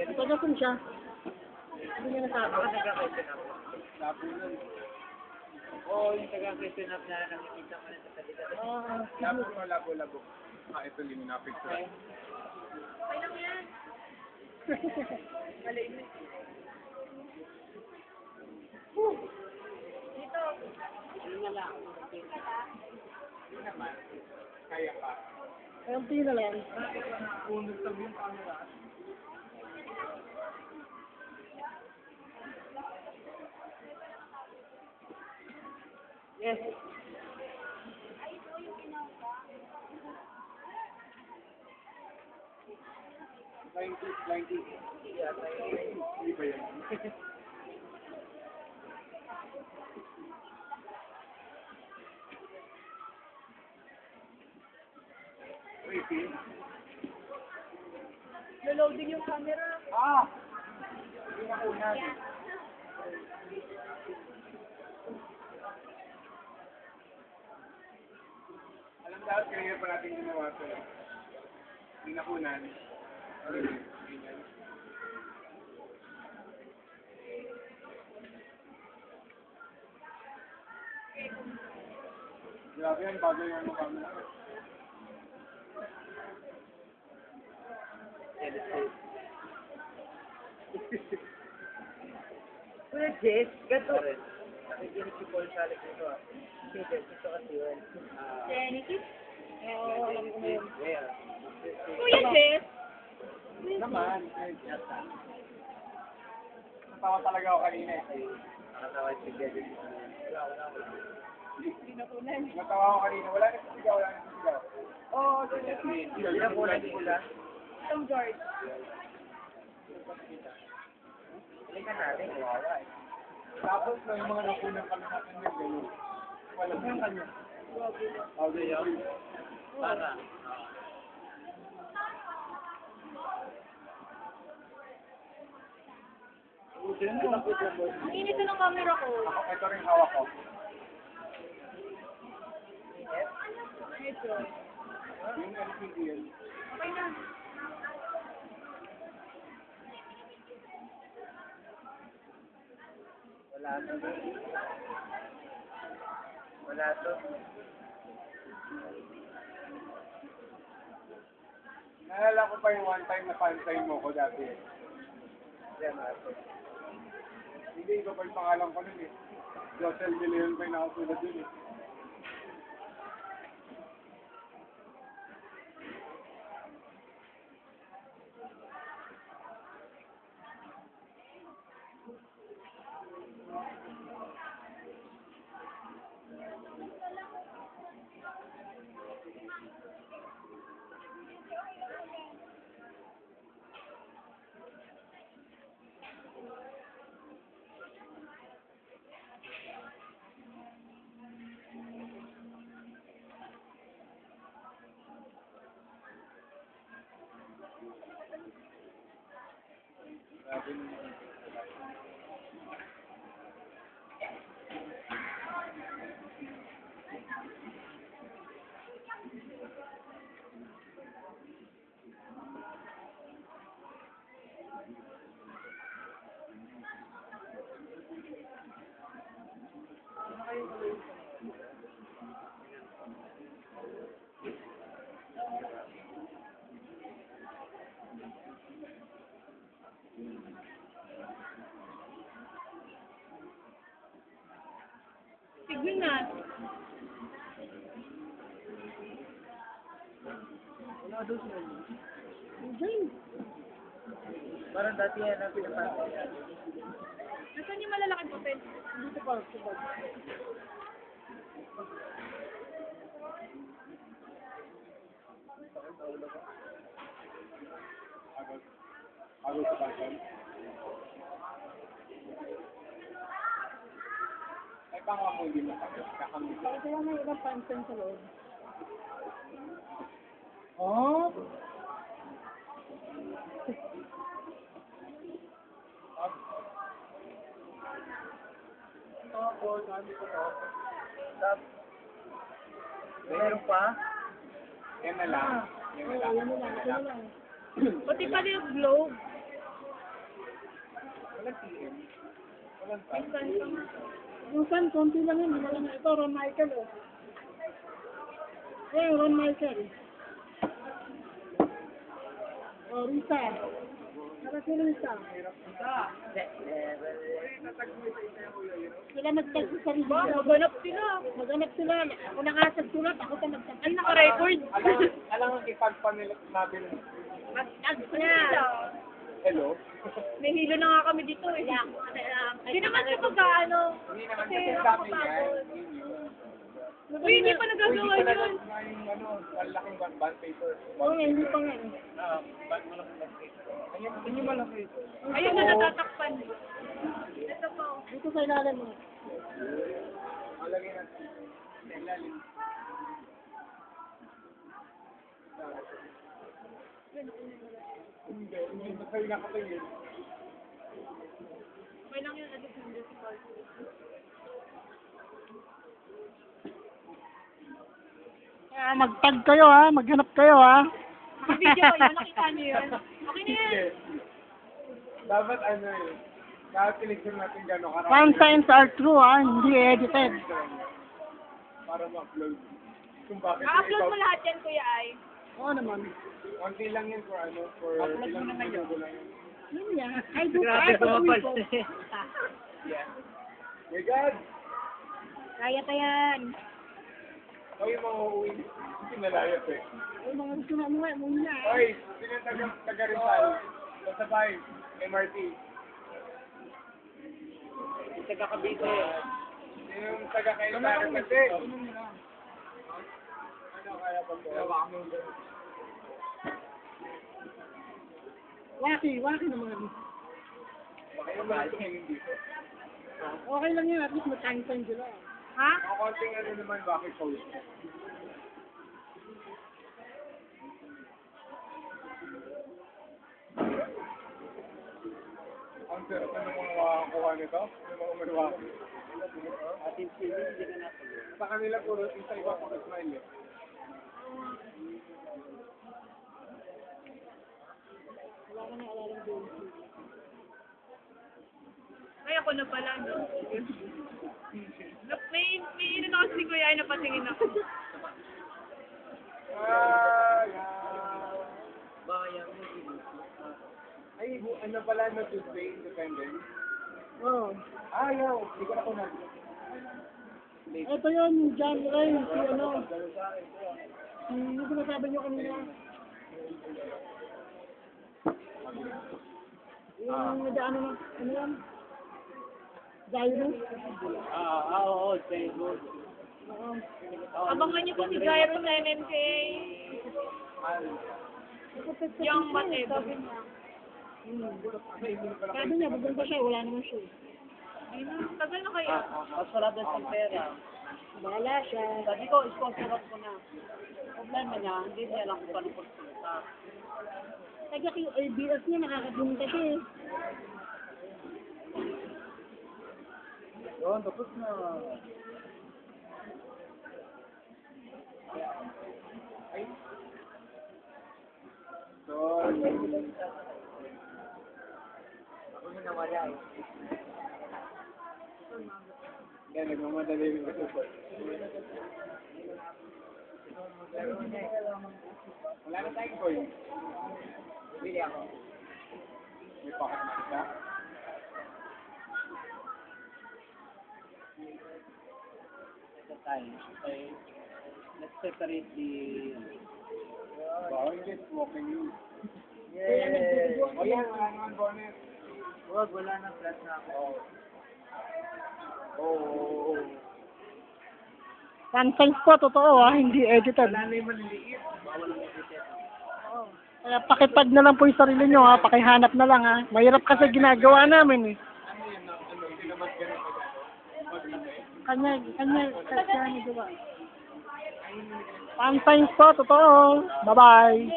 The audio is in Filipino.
Pagkakun siya. Hindi niya nasabi. Ako nagkaka-question up. Oo, yung taga-question up na nakikita mo na sa salita. Labo. Ito din na picture. Okay lang yan. Malay mo. Dito. Ano na lang. Hindi naman. Kaya pa. Ayun, tingin na lang. Kung nagtabi yung camera. Yes. Blinding. Hindi ba yan? Waiting. Loading yung camera. Hindi na unan. Alam dapat kanina pa natin ginawa ito. Hindi na unan. Grabe yan, bago yung mukha mo. Kuya Jess, gato. Nakikinig si Paul Salik nito ah. Si Jess, ito kasi yun. Genesis? Oo, alam ko na yun. Where? Kuya Jess! Naman. Natawa talaga ako kanina eh. Nakatawa si Jess. Hindi na kunan. Natawa ako kanina. Wala na sisigaw, Oo, Hindi na pula, di pula. Tom George. Hindi ka natin, kawawa eh. Tapos na yung mga napunang kami natin ng gano'n. Wala yung kanya. Okay, yun. Para. Ang init na ng camera ko. Ako, ito rin hawak ko. Medyo. Yung LCD yun. Okay na. Wala to. Wala to. Naalala ko pa yung one time na fan-sign mo ko dati. Yan, ato. Hindi, iba pa yung pangalan ko nun eh. Josel De Leon pa yung nakasulat dun eh. Sige na. Wala doon siya. Diyan. Parang dati yan ang pinapasok yan. Nasaan yung malalaking papel? Dito pa. Agos sa passion. Ay, pang ako hindi makagos. Kakamit. Bakit kaya may ibang pansan sa loob? Oh? Oh, sabi ko to. Meron pa? Yan na lang. Yan na lang. Yan na lang. Pati pala yung globe. Walang PM. Walang Minsan time. pa nga. Minsan, konti lang yun. Hindi lang ito, Ron Michael, oh. Eh, Ron Michael. Oh, Rita. Para si Rita. Sila magtag sa sarili. Maganap sila. Maganap sila. Ako nakasag sulat, ako pa magtag. Ay, naka-record. Alam ang ipagpanilat natin. Magtag na. Hello? May hilo na nga kami dito eh. Hindi naman siya magkaano. Hindi naman Kasi kasi ako dami pa yan. Uy, hindi pa nagagawa Hindi pa yun. yung ano, malaking band paper. Oo, hindi pa nga. Band malaking band paper. Ayun yung malaki. Ayun na natatakpan. Ito po. Dito sa ilalim mo. Malagay natin. Sa ilalim. Hindi ba kayo nakatingin? Okay lang yun. Edit ng musical. Kaya magtag kayo ha, maghanap kayo ha. Video ko yun. Nakita niyo yun. Okay na yan. Hindi. Dapat ano eh. Dapat tilignan natin gano'n karami. Fan signs are true ha, hindi edited. Para ma-upload. Kung bakit A-upload mo lahat yan, Kuya Ay. Oo naman. konti lang yun for ano, for ilang minuto lang yun. Yun yan. I do I do Yeah. My God! Kaya pa yan. Ako yung mga uuwi. Pinalayas eh. Ay, mga gusto na umuwi, muna. Oy, sino yung taga Rizal? Pasabay, MRT. Yung taga Cavite. Sino yung taga Kailana kasi? Ano kaya pag Waki naman. baka yung mahal yung dito. Okay lang yun, at least mag-time sila. Ha? Mga konting ano naman, bakit post? Ang sarap na ng mga makakuha nito, yung mga manuwaki. Ating sili, hindi ka natin. Sa kanila, puro isa iba pang smile eh. Wala ka na alalang doon. Ay, ako na pala, no? May ino na kasi si Kuya ay napatingin ako. Ay, ano pala na Tuesday, Independent? Oo. Ayaw, hindi ko na kunag. Ito yun, John Ray, si ano. Yung sinasabi niyo kanina. Yung nag-ano na, ano yan? Gyro? Oo, Jairo. Oo. Abangan niyo po si Gyro sa MMK. Yung whatever. Sabi niya, bubunta siya, wala naman siya. Tagal na kaya. Mas wala doon sa pera. Bahala siya. Sabi ko, sponsoran ko na. Problema niya, hindi niya alam kung paano pagpunta. Kaya yung ABS niya, nakakabunta siya eh. Yun, tapos na. Ay. So, ako na nawala eh. Yan, nagmamadali yung ito. Wala na tayong coin. Bili ako. May pocket money ka? Ito tayo. Okay. Let's separate the... Bawal get walking you. Yay! O yan, wala naman bonus. Wala na flat na ako. Oo. Fan signs po, totoo ha, hindi edited. Wala na yung maliliit. Kaya pakitag na lang po yung sarili nyo ha, pakihanap na lang ha. Mahirap kasi ginagawa namin eh. Ano yun, hindi naman ganun Kanya, nagawa. Fan signs po, totoo. Bye-bye.